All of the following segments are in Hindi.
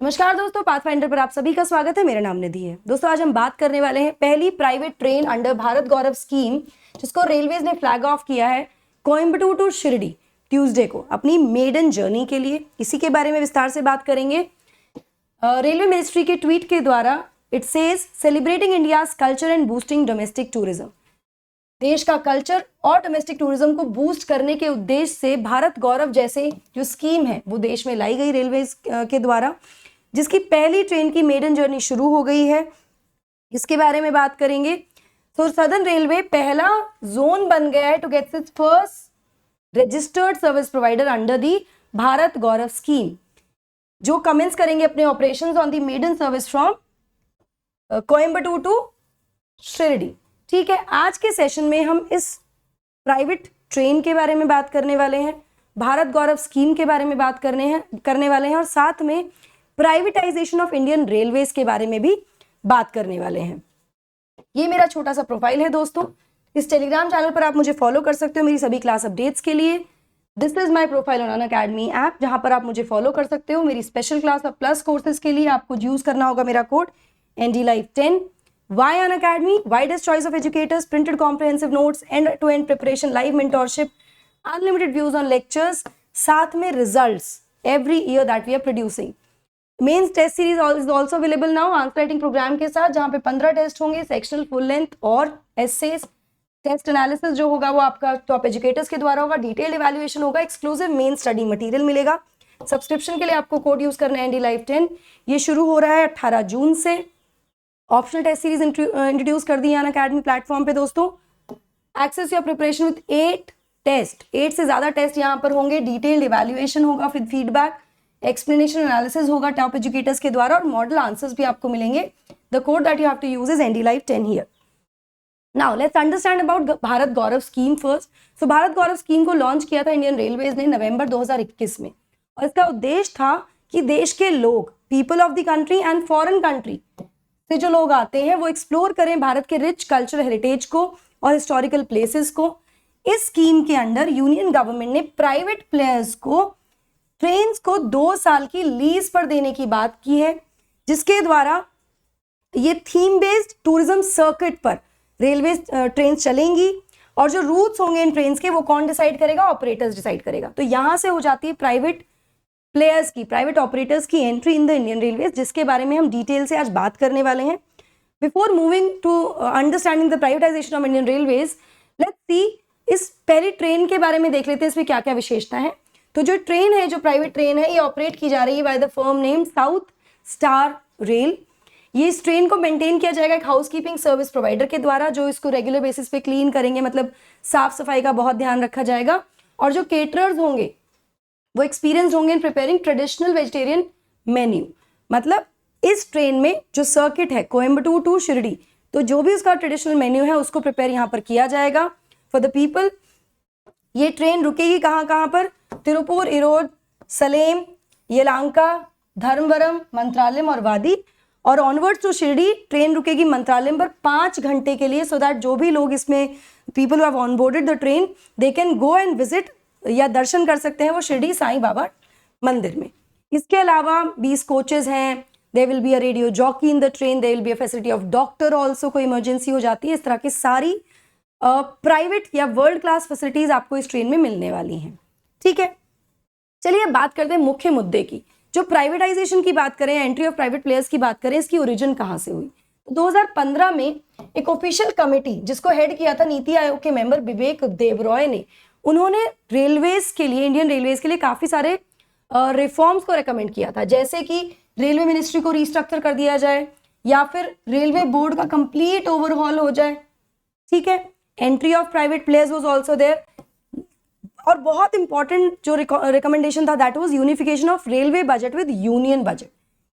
नमस्कार दोस्तों, पाथफाइंडर पर आप सभी का स्वागत है। मेरा नाम निधि है। दोस्तों, आज हम बात करने वाले हैं पहली private train under Bharat Gaurav scheme, जिसको रेलवेज ने फ्लैग ऑफ किया है कोयम्बटूर टू शिरडी ट्यूसडे को अपनी मेडन जर्नी के लिए। इसी के बारे में विस्तार से बात करेंगे। रेलवे मिनिस्ट्री के ट्वीट के द्वारा it says celebrating India's culture and boosting domestic tourism. देश का कल्चर और डोमेस्टिक टूरिज्म को बूस्ट करने के उद्देश्य से भारत गौरव जैसे जो स्कीम है वो देश में लाई गई रेलवे के द्वारा, जिसकी पहली ट्रेन की मेडन जर्नी शुरू हो गई है। इसके बारे में बात करेंगे तो सदर्न रेलवे पहला जोन बन गया है to get its first registered service provider under the Bharat Gaurav scheme, जो कमेंस करेंगे अपने operations on the maiden service from Coimbatore to Shirdi. ठीक है, आज के सेशन में हम इस प्राइवेट ट्रेन के बारे में बात करने वाले हैं, भारत गौरव स्कीम के बारे में बात करने वाले हैं और साथ में प्राइवेटाइजेशन ऑफ इंडियन रेलवेज के बारे में भी बात करने वाले हैं। ये मेरा छोटा सा प्रोफाइल है दोस्तों। इस टेलीग्राम चैनल पर आप मुझे फॉलो कर सकते हो मेरी सभी क्लास अपडेट्स के लिए। This is my profile on Unacademy app, जहां पर आप मुझे फॉलो कर सकते हो। मेरी स्पेशल क्लास और प्लस कोर्सेज के लिए आपको यूज करना होगा मेरा code NDLive10। Why Unacademy? Widest choice of educators, printed comprehensive notes, end-to-end preparation, live mentorship, unlimited views on lectures, साथ में results every year that we are producing. Mains test series is also available now, answer writing program के साथ, जहाँ पे 15 टेस्ट होंगे, सेक्शनल फुल लेंथ और essays। टेस्ट एनालिसिस जो होगा वो आपका टॉप एजुकेटर्स के द्वारा होगा, डिटेल्ड इवैल्यूएशन होगा, एक्सक्लूसिव मेन स्टडी मटेरियल मिलेगा। सब्सक्रिप्शन के लिए आपको कोड यूज करना है NDLive10। ये शुरू हो रहा है 18 जून से। ऑप्शनल टेस्ट सीरीज इंट्रोड्यूस कर दी है अनअकैडमी प्लेटफॉर्म पे दोस्तों। Access your preparation with 8 test, 8 से ज्यादा टेस्ट यहाँ पर होंगे। डिटेल्ड इवैल्यूएशन होगा, फिर फीडबैक, एक्सप्लेनेशन, एनालिसिस होगा टॉप एजुकेटर्स के द्वारा और मॉडल आंसर्स भी आपको मिलेंगे। The code that you have to use is NDLive10 here. Now let's understand about Bharat Gaurav scheme first. So Bharat Gaurav scheme को लॉन्च किया था इंडियन रेलवेज ने नवंबर 2021 में, और इसका उद्देश्य था कि देश के लोग, people of the country and foreign country से जो लोग आते हैं वो एक्सप्लोर करें भारत के रिच कल्चर हेरिटेज को और हिस्टोरिकल प्लेसेस को। इस स्कीम के अंडर यूनियन गवर्नमेंट ने प्राइवेट प्लेयर्स को ट्रेन्स को 2 साल की लीज पर देने की बात की है, जिसके द्वारा ये थीम बेस्ड टूरिज्म सर्किट पर रेलवे ट्रेन चलेंगी और जो रूट्स होंगे इन ट्रेन्स के वो कौन डिसाइड करेगा? ऑपरेटर्स डिसाइड करेगा। तो यहां से हो जाती है प्राइवेट प्लेयर्स की, प्राइवेट ऑपरेटर्स की entry in the Indian railways, जिसके बारे में हम डिटेल से आज बात करने वाले हैं। Before moving to understanding the privatisation of Indian Railways, let's see इस पहली ट्रेन के बारे में देख लेते हैं इसमें क्या क्या विशेषता है। तो जो ट्रेन है, जो प्राइवेट ट्रेन है, ये ऑपरेट की जा रही है by the firm name south star rail. ये इस ट्रेन को मेंटेन किया जाएगा एक हाउसकीपिंग सर्विस प्रोवाइडर के द्वारा, जो इसको रेगुलर बेसिस पे क्लीन करेंगे, मतलब साफ सफाई का बहुत ध्यान रखा जाएगा। और जो केटरर्स होंगे वो एक्सपीरियंस होंगे in preparing traditional vegetarian menu. मतलब इस ट्रेन में जो सर्किट है कोयम्बटूर टू शिरडी, तो जो भी उसका ट्रेडिशनल मेन्यू है उसको प्रिपेयर यहाँ पर किया जाएगा फॉर द पीपल। ये ट्रेन रुकेगी कहाँ पर? तिरुपुर, इरोड, सलेम, येलांका, धर्मवरम, मंत्रालयम और वादी। और ऑनवर्ड्स टू शिरडी ट्रेन रुकेगी मंत्रालयम पर 5 घंटे के लिए, सो दैट जो भी लोग इसमें people who have onboarded the train they can go and visit या दर्शन कर सकते हैं वो शिरडी साईं बाबा मंदिर में। इसके अलावा 20 कोचेज हैं। There will be a radio jockey in the train, there will be a facility of doctor also, कोई इमरजेंसी हो जाती है। इस तरह की सारी प्राइवेट या वर्ल्ड क्लास फैसिलिटीज आपको इस ट्रेन में मिलने वाली हैं। ठीक है, चलिए अब बात करते हैं मुख्य मुद्दे की। जो प्राइवेटाइजेशन की बात करें, एंट्री ऑफ प्राइवेट प्लेयर्स की बात करें, इसकी ओरिजिन कहाँ से हुई? 2015 में एक ऑफिशियल कमेटी जिसको हेड किया था नीति आयोग के मेंबर विवेक देबरॉय ने, उन्होंने रेलवेज के लिए, इंडियन रेलवेज के लिए काफी सारे रिफॉर्म्स को रेकमेंड किया था, जैसे कि रेलवे मिनिस्ट्री को रिस्ट्रक्चर कर दिया जाए या फिर रेलवे बोर्ड का कंप्लीट ओवरहॉल हो जाए। ठीक है, entry of private players was also there. और बहुत इंपॉर्टेंट जो रिकमेंडेशन था that was unification of railway budget with union budget.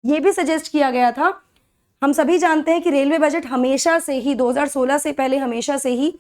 ये भी सजेस्ट किया गया था। हम सभी जानते हैं कि रेलवे बजट हमेशा से ही 2016 से पहले हमेशा से ही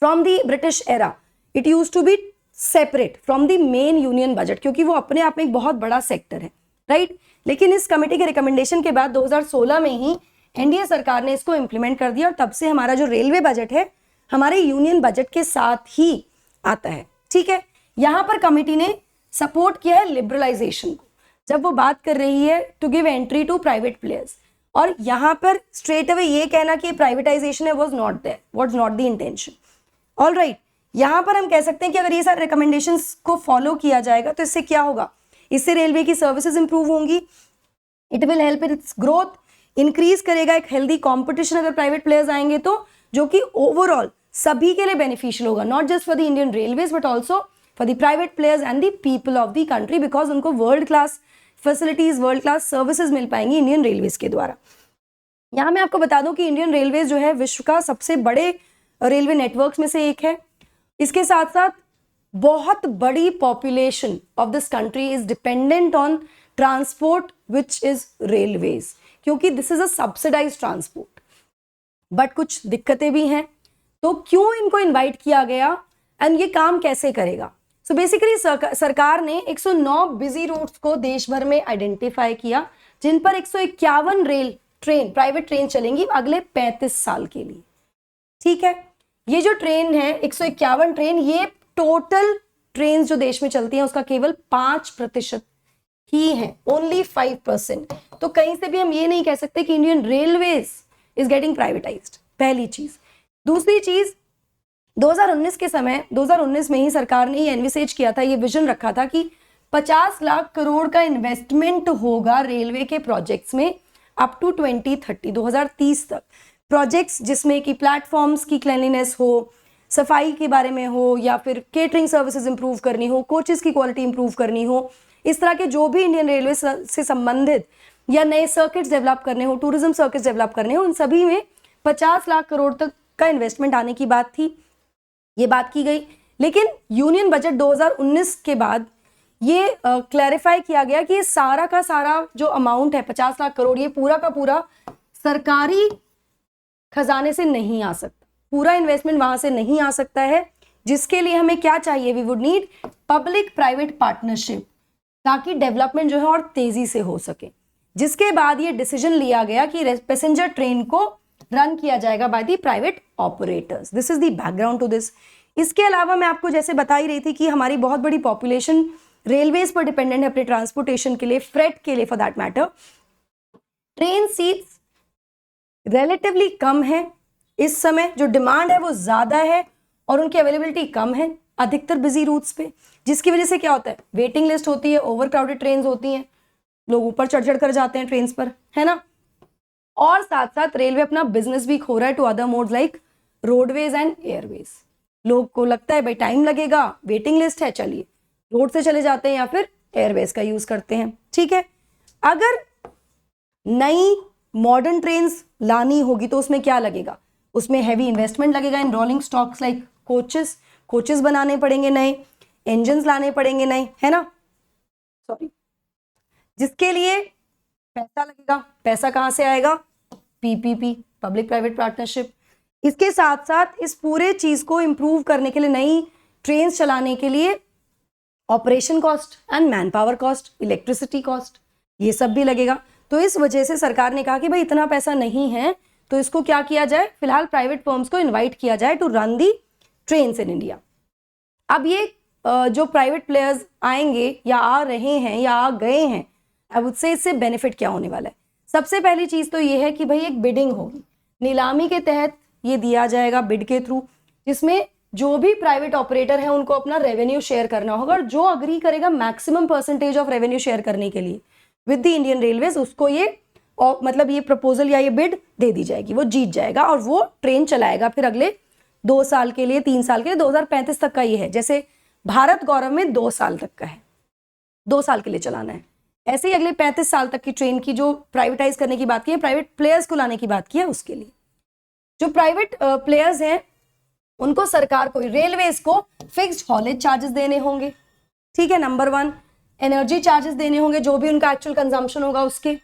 from the British era it use to be separate from the main union budget, क्योंकि वो अपने आप में एक बहुत बड़ा सेक्टर है, राइट। लेकिन इस कमेटी के रिकमेंडेशन के बाद 2016 में ही एनडीए सरकार ने इसको इंप्लीमेंट कर दिया और तब से हमारा जो रेलवे बजट है हमारे यूनियन बजट के साथ ही आता है। ठीक है, यहां पर कमेटी ने सपोर्ट किया है लिबरलाइजेशन को। जब वो बात कर रही है to give entry to private players, और यहाँ पर स्ट्रेट अवे ये कहना कि प्राइवेटाइजेशन है was not the intention. All right, यहाँ पर हम कह सकते हैं कि अगर ये सारे रिकमेंडेशंस को फॉलो किया जाएगा तो इससे क्या होगा, इससे रेलवे की सर्विसेज इंप्रूव होंगी, it will help it's growth, increase करेगा एक हेल्दी कॉम्पिटिशन अगर प्राइवेट प्लेयर्स आएंगे तो, जो कि ओवरऑल सभी के लिए बेनिफिशियल होगा, not just for the Indian railways but also for the private players and the people of the country, because उनको world class facilities, world class services मिल पाएंगी इंडियन रेलवेज के द्वारा। यहाँ मैं आपको बता दूं कि इंडियन रेलवेज जो है विश्व का सबसे बड़े रेलवे नेटवर्क्स में से एक है। इसके साथ साथ बहुत बड़ी population of this country is dependent on transport which is railways, क्योंकि this is a subsidised transport. But कुछ दिक्कतें भी हैं, तो क्यों इनको इनवाइट किया गया एंड ये काम कैसे करेगा? सो बेसिकली सरकार ने 109 बिजी रूट्स को देश भर में आइडेंटिफाई किया, जिन पर 151 प्राइवेट ट्रेन चलेंगी अगले 35 साल के लिए। ठीक है, ये जो ट्रेन है 151 ट्रेन, ये टोटल ट्रेन जो देश में चलती हैं उसका केवल 5% ही है, ओनली 5%। तो कहीं से भी हम ये नहीं कह सकते कि Indian Railways is getting privatised, पहली चीज। दूसरी चीज, 2019 में ही सरकार ने ये एनविसेज किया था, ये विजन रखा था कि 50 लाख करोड़ का इन्वेस्टमेंट होगा रेलवे के प्रोजेक्ट्स में अप टू 2030 तक। प्रोजेक्ट्स जिसमें कि प्लेटफॉर्म्स की क्लीनलीनेस हो, सफाई के बारे में हो, या फिर केटरिंग सर्विसेज इंप्रूव करनी हो, कोचेस की क्वालिटी इंप्रूव करनी हो, इस तरह के जो भी इंडियन रेलवे से संबंधित या नए सर्किट्स डेवलप करने हो, टूरिज्म सर्किट्स डेवलप करने हो, उन सभी में 50 लाख करोड़ तक का इन्वेस्टमेंट आने की बात थी, ये बात की गई। लेकिन यूनियन बजट 2019 के बाद ये क्लैरिफाई किया गया कि ये सारा का सारा जो अमाउंट है 50 लाख करोड़, ये पूरा का पूरा सरकारी खजाने से नहीं आ सकता, पूरा इन्वेस्टमेंट वहां से नहीं आ सकता है, जिसके लिए हमें क्या चाहिए, we would need public private partnership, ताकि डेवलपमेंट जो है और तेजी से हो सके। जिसके बाद ये डिसीजन लिया गया कि पैसेंजर ट्रेन को रन किया जाएगा by the private operators. This is the background to this. इसके अलावा मैं आपको जैसे बता ही रही थी कि हमारी बहुत बड़ी पॉपुलेशन रेलवेज पर डिपेंडेंट है अपने ट्रांसपोर्टेशन के लिए, फ्रेट के लिए for that matter. Train seats relatively कम है इस समय, जो डिमांड है वो ज्यादा है और उनकी अवेलेबिलिटी कम है अधिकतर बिजी रूट्स पे, जिसकी वजह से क्या होता है, वेटिंग लिस्ट होती है, ओवर क्राउडेड ट्रेन होती हैं, लोग ऊपर चढ़ चढ़ कर जाते हैं ट्रेन पर, है ना। और साथ साथ रेलवे अपना बिजनेस भी खो रहा है to other modes like roadways and airways. लोग को लगता है भाई टाइम लगेगा, वेटिंग लिस्ट है, चलिए रोड से चले जाते हैं या फिर एयरवेज का यूज करते हैं। ठीक है, अगर नई मॉडर्न ट्रेन्स लानी होगी तो उसमें क्या लगेगा, उसमें हैवी इन्वेस्टमेंट लगेगा in rolling stocks like coaches बनाने पड़ेंगे नए, इंजन्स लाने पड़ेंगे नए, है ना, सॉरी, जिसके लिए पैसा लगेगा। पैसा कहां से आएगा, पीपीपी, पब्लिक प्राइवेट पार्टनरशिप। इसके साथ साथ इस पूरे चीज को इंप्रूव करने के लिए, नई ट्रेन चलाने के लिए operation cost and man power cost, electricity cost, ये सब भी लगेगा। तो इस वजह से सरकार ने कहा कि भाई इतना पैसा नहीं है तो इसको क्या किया जाए, फिलहाल प्राइवेट फर्म्स को इन्वाइट किया जाए to run the trains in India. अब ये जो प्राइवेट प्लेयर्स आएंगे या आ रहे हैं या आ गए हैं, आई वुड से इससे बेनिफिट क्या होने वाला है। सबसे पहली चीज तो ये है कि भाई एक बिडिंग होगी, नीलामी के तहत ये दिया जाएगा बिड के थ्रू, जिसमें जो भी प्राइवेट ऑपरेटर है उनको अपना रेवेन्यू शेयर करना होगा, और जो अग्री करेगा maximum percentage of revenue share करने के लिए विद द इंडियन रेलवेज, उसको ये मतलब ये प्रपोजल या ये बिड दे दी जाएगी, वो जीत जाएगा और वो ट्रेन चलाएगा फिर अगले 2 साल के लिए, 3 साल के लिए, 2035 तक का ये है। जैसे भारत गौरव में 2 साल तक का है, 2 साल के लिए चलाना है, ऐसे ही अगले 35 साल तक की ट्रेन की जो प्राइवेटाइज करने की बात की है, प्राइवेट प्लेयर्स को लाने की बात की है, उसके लिए जो प्राइवेट प्लेयर्स हैं उनको सरकार को, रेलवेज को फिक्स्ड हॉलेज चार्जेस देने होंगे। ठीक है, नंबर 1 एनर्जी चार्जेस देने होंगे, जो भी उनका एक्चुअल कंजम्पशन होगा उसके।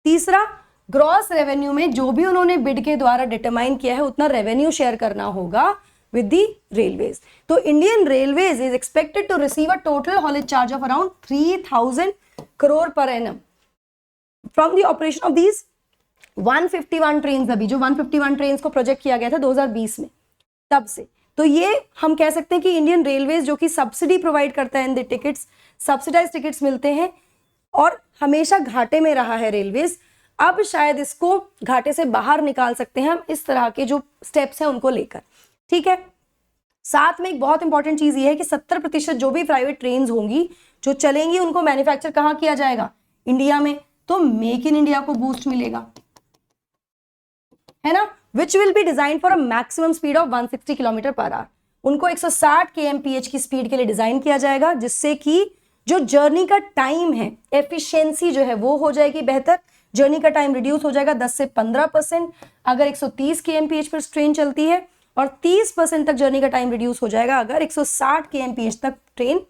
तीसरा, ग्रॉस रेवेन्यू में जो भी उन्होंने बिड के द्वारा डिटरमाइन किया है उतना रेवेन्यू शेयर करना होगा विद दी रेलवेज। तो Indian Railways is expected to receive a total haulage charge of around 3000 crore per annum from the operation of these 151 trains. अभी जो 151 ट्रेन्स को प्रोजेक्ट किया गया था 2020 में, तब से तो ये हम कह सकते हैं कि इंडियन रेलवेज जो कि सब्सिडी प्रोवाइड करता है in the tickets, subsidise tickets मिलते हैं और हमेशा घाटे में रहा है रेलवेज, अब शायद इसको घाटे से बाहर निकाल सकते हैं हम इस तरह के जो स्टेप्स हैं उनको लेकर। ठीक है, साथ में एक बहुत इंपॉर्टेंट चीज ये है कि 70% जो भी प्राइवेट ट्रेन होंगी जो चलेंगी उनको मैन्युफैक्चर कहाँ किया जाएगा, इंडिया में, तो मेक इन इंडिया को बूस्ट मिलेगा, है ना, which will be design for a maximum speed of 160 kilometre per hour. उनको 160 kmph की स्पीड के लिए डिजाइन किया जाएगा, जिससे कि जो जर्नी का टाइम है, एफिशिएंसी जो है वो हो जाएगी बेहतर, जर्नी का टाइम रिड्यूस हो जाएगा 10 से 15% अगर 130 kmph पर ट्रेन चलती है, और 30% तक जर्नी का टाइम रिड्यूस हो जाएगा अगर 160 kmph तक ट्रेन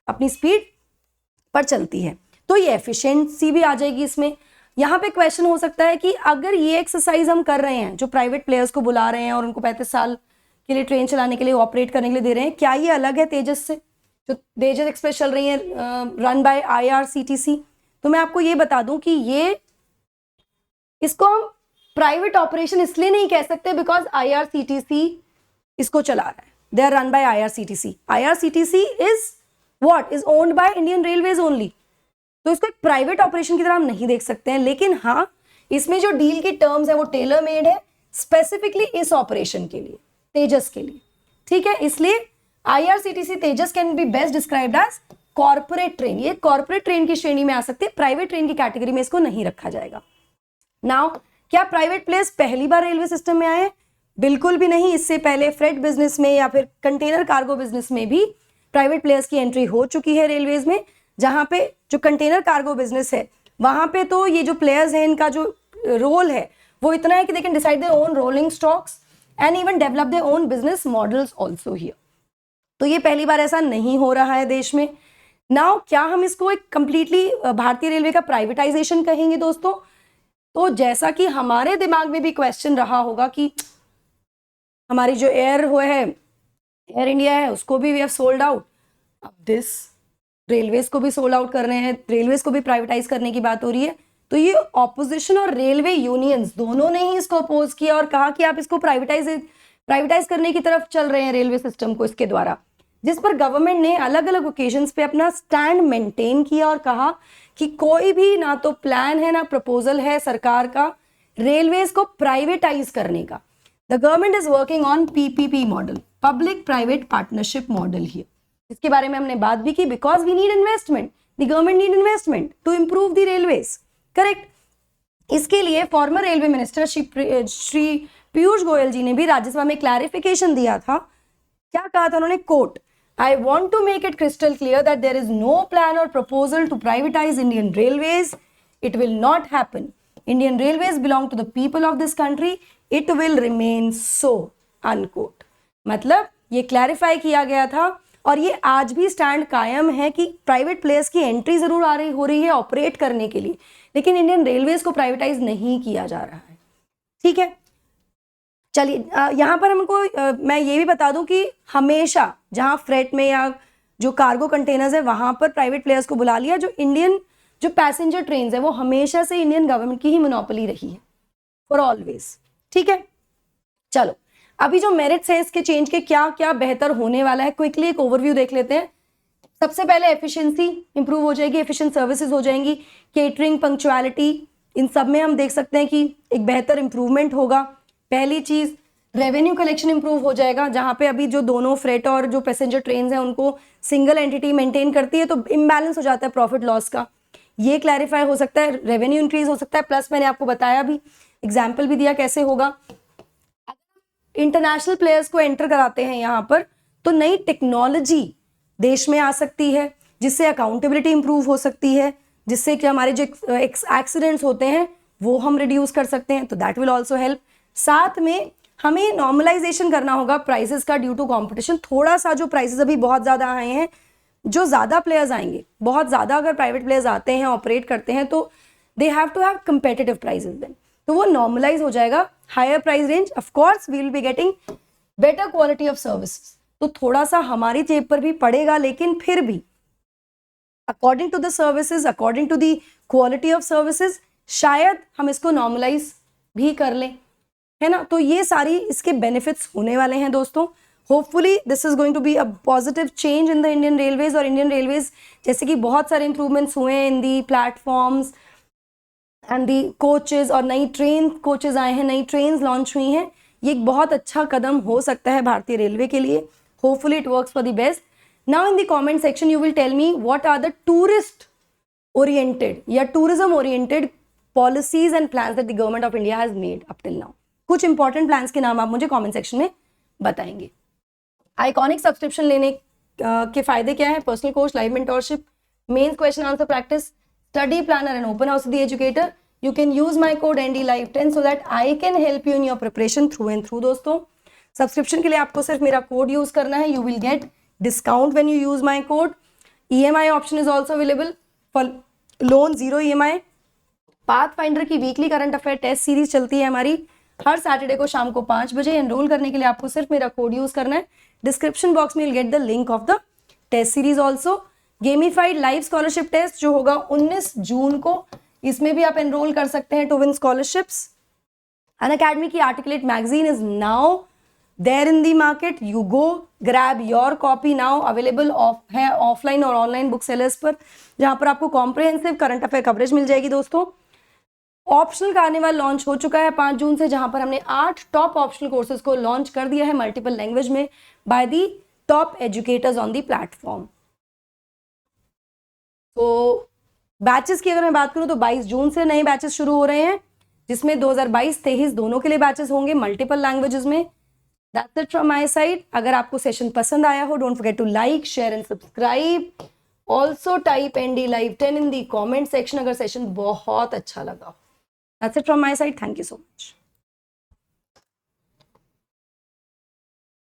अपनी स्पीड पर चलती है। तो ये एफिशिएंसी भी आ जाएगी इसमें। यहाँ पे क्वेश्चन हो सकता है कि अगर ये एक्सरसाइज हम कर रहे हैं, जो प्राइवेट प्लेयर्स को बुला रहे हैं और उनको 35 साल के लिए ट्रेन चलाने के लिए ऑपरेट करने के लिए दे रहे हैं, क्या ये अलग है तेजस से? जो तेजस एक्सप्रेस चल रही है रन बाय IRCTC, तो मैं आपको ये बता दूं कि ये इसको हम प्राइवेट ऑपरेशन इसलिए नहीं कह सकते बिकॉज IRCTC इसको चला रहा है, they are run by IRCTC। IRCTC is what, is owned by Indian Railways only, तो इसको एक प्राइवेट ऑपरेशन की तरह हम नहीं देख सकते हैं। लेकिन हाँ, इसमें जो डील की टर्म्स है वो टेलर मेड है स्पेसिफिकली इस ऑपरेशन के लिए, तेजस के लिए। ठीक है, इसलिए IRCTC Tejas can be best described as corporate train. ये कॉर्पोरेट ट्रेन की श्रेणी में आ सकती है, प्राइवेट ट्रेन की कैटेगरी में इसको नहीं रखा जाएगा। नाउ, क्या प्राइवेट प्लेयर्स पहली बार रेलवे सिस्टम में आए? बिल्कुल भी नहीं। इससे पहले फ्रेट बिजनेस में या फिर कंटेनर कार्गो बिजनेस में भी प्राइवेट प्लेयर्स की एंट्री हो चुकी है रेलवेज में। जहां पे जो कंटेनर कार्गो बिजनेस है वहां पे तो ये जो प्लेयर्स हैं इनका जो रोल है वो इतना है कि they can decide their own rolling stocks and even develop their own business models also here. तो ये पहली बार ऐसा नहीं हो रहा है देश में। नाउ, क्या हम इसको एक कंप्लीटली भारतीय रेलवे का प्राइवेटाइजेशन कहेंगे दोस्तों? तो जैसा कि हमारे दिमाग में भी क्वेश्चन रहा होगा कि हमारी जो एयर इंडिया है उसको भी वी हैव सोल्ड आउट, अब दिस रेलवेज को भी सोल्ड आउट कर रहे हैं, रेलवेज को भी प्राइवेटाइज करने की बात हो रही है। तो ये ऑपोजिशन और रेलवे यूनियंस दोनों ने ही इसको अपोज किया और कहा कि आप इसको प्राइवेटाइज करने की तरफ चल रहे हैं रेलवे सिस्टम को इसके द्वारा, जिस पर गवर्नमेंट ने अलग अलग ओकेजन्स पे अपना स्टैंड मेंटेन किया और कहा कि कोई भी ना तो प्लान है ना प्रपोजल है सरकार का रेलवेज को प्राइवेटाइज करने का। The government is working on PPP model, public private partnership model ही, इसके बारे में हमने बात भी की, because we need investment, the government need investment to improve the railways, correct. इसके लिए former railway minister Shri Piyush Goyal ji ने भी राज्यसभा में क्लैरिफिकेशन दिया था। क्या कहा था उन्होंने? Quote, I want to make it crystal clear that there is no plan or proposal to privatize Indian Railways. It will not happen. Indian Railways belong to the people of this country. It will remain so. Unquote. मतलब ये क्लैरिफाई किया गया था और ये आज भी स्टैंड कायम है कि प्राइवेट प्लेयर्स की एंट्री जरूर हो रही है ऑपरेट करने के लिए, लेकिन इंडियन रेलवेज को प्राइवेटाइज नहीं किया जा रहा है। ठीक है, चलिए यहाँ पर हमको मैं ये भी बता दूं कि हमेशा जहाँ फ्रेट में या जो कार्गो कंटेनर्स है वहाँ पर प्राइवेट प्लेयर्स को बुला लिया, जो पैसेंजर ट्रेन है वो हमेशा से इंडियन गवर्नमेंट की ही मोनोपोली रही है फॉर ऑलवेज। ठीक है, चलो अभी जो मेरिट्स है इसके चेंज के क्या क्या बेहतर होने वाला है, क्विकली एक ओवरव्यू देख लेते हैं। सबसे पहले एफिशिएंसी इंप्रूव हो जाएगी, एफिशिएंट सर्विसेज हो जाएंगी, केटरिंग, पंक्चुअलिटी, इन सब में हम देख सकते हैं कि एक बेहतर इंप्रूवमेंट होगा। पहली चीज, रेवेन्यू कलेक्शन इंप्रूव हो जाएगा, जहां पे अभी जो दोनों फ्रेट और जो पैसेंजर ट्रेन हैं उनको सिंगल एंटिटी मेंटेन करती है तो इम्बैलेंस हो जाता है प्रॉफिट लॉस का, ये क्लैरिफाई हो सकता है, रेवेन्यू इंक्रीज हो सकता है। प्लस मैंने आपको बताया भी, एग्जाम्पल भी दिया कैसे होगा। इंटरनेशनल प्लेयर्स को एंटर कराते हैं यहाँ पर तो नई टेक्नोलॉजी देश में आ सकती है, जिससे अकाउंटेबिलिटी इंप्रूव हो सकती है, जिससे कि हमारे जो एक्सीडेंट्स होते हैं वो हम रिड्यूस कर सकते हैं, तो दैट विल ऑल्सो हेल्प। साथ में हमें नॉर्मलाइजेशन करना होगा प्राइसेस का ड्यू टू कंपटीशन। थोड़ा सा जो प्राइसेस अभी बहुत ज़्यादा आए हैं, जो ज़्यादा प्लेयर्स आएंगे, बहुत ज़्यादा अगर प्राइवेट प्लेयर्स आते हैं ऑपरेट करते हैं तो they have to have competitive prices then, तो वो नॉर्मलाइज हो जाएगा, higher price range, of course we will be getting better quality of services. तो थोड़ा सा हमारी जेब पर भी पड़ेगा, लेकिन फिर भी according to the services, according to the quality of services, शायद हम इसको नॉर्मलाइज भी कर लें, है ना। तो ये सारी इसके बेनिफिट्स होने वाले हैं दोस्तों। Hopefully this is going to be a positive change in the Indian Railways. और इंडियन रेलवेज जैसे कि बहुत सारे इंप्रूवमेंट्स हुए हैं in the platforms and the coaches, और नई ट्रेन कोचेज आए हैं, नई ट्रेन लॉन्च हुई हैं। ये एक बहुत अच्छा कदम हो सकता है भारतीय रेलवे के लिए। Hopefully it works for the best. Now in the comment section you will tell me what are the tourist oriented या tourism oriented policies and plans that the government of India has made up till now. कुछ इंपॉर्टेंट प्लान्स के नाम आप मुझे कमेंट सेक्शन में बताएंगे। आइकॉनिक सब्सक्रिप्शन लेने के फायदे क्या है? Personal coach, live mentorship, mains question answer practice, study planner and open house the educator. You can use my code NDLive10 so that I can help you in your preparation through and through। दोस्तों सब्सक्रिप्शन के लिए आपको सिर्फ मेरा कोड यूज करना है। You will get discount when you use my code। EMI option is also available for loan 0 EMI। Pathfinder की weekly current affair test series चलती है हमारी हर सैटरडे को शाम को 5 बजे। एनरोल करने के लिए आपको सिर्फ मेरा कोड यूज करना है। डिस्क्रिप्शन बॉक्स में you'll get the link of the test series also. Gamified live scholarship test जो होगा 19 जून को, इसमें भी आप एनरोल कर सकते हैं टू विन स्कॉलरशिप्स। अनअकैडमी की articulate magazine is now there in the market. You go grab your copy now. Available है ऑफलाइन और ऑनलाइन बुक सेलर्स पर, जहां पर आपको कॉम्प्रिहेंसिव करंट अफेयर कवरेज मिल जाएगी। दोस्तों ऑप्शनल कार्निवल लॉन्च हो चुका है 5 जून से, जहां पर हमने 8 टॉप ऑप्शनल कोर्सेज को लॉन्च कर दिया है मल्टीपल लैंग्वेज में by the top educators on the platform. तो बैचेस की अगर मैं बात करूं तो 22 जून से नए बैचेस शुरू हो रहे हैं, जिसमें 2022-23 दोनों के लिए बैचेस होंगे मल्टीपल लैंग्वेजेस में। That's it from my side. अगर आपको सेशन पसंद आया हो, don't forget to like, share and subscribe. Also type NDLive10 in the comment section अगर सेशन बहुत अच्छा लगा हो। That's it from my side. Thank you so much.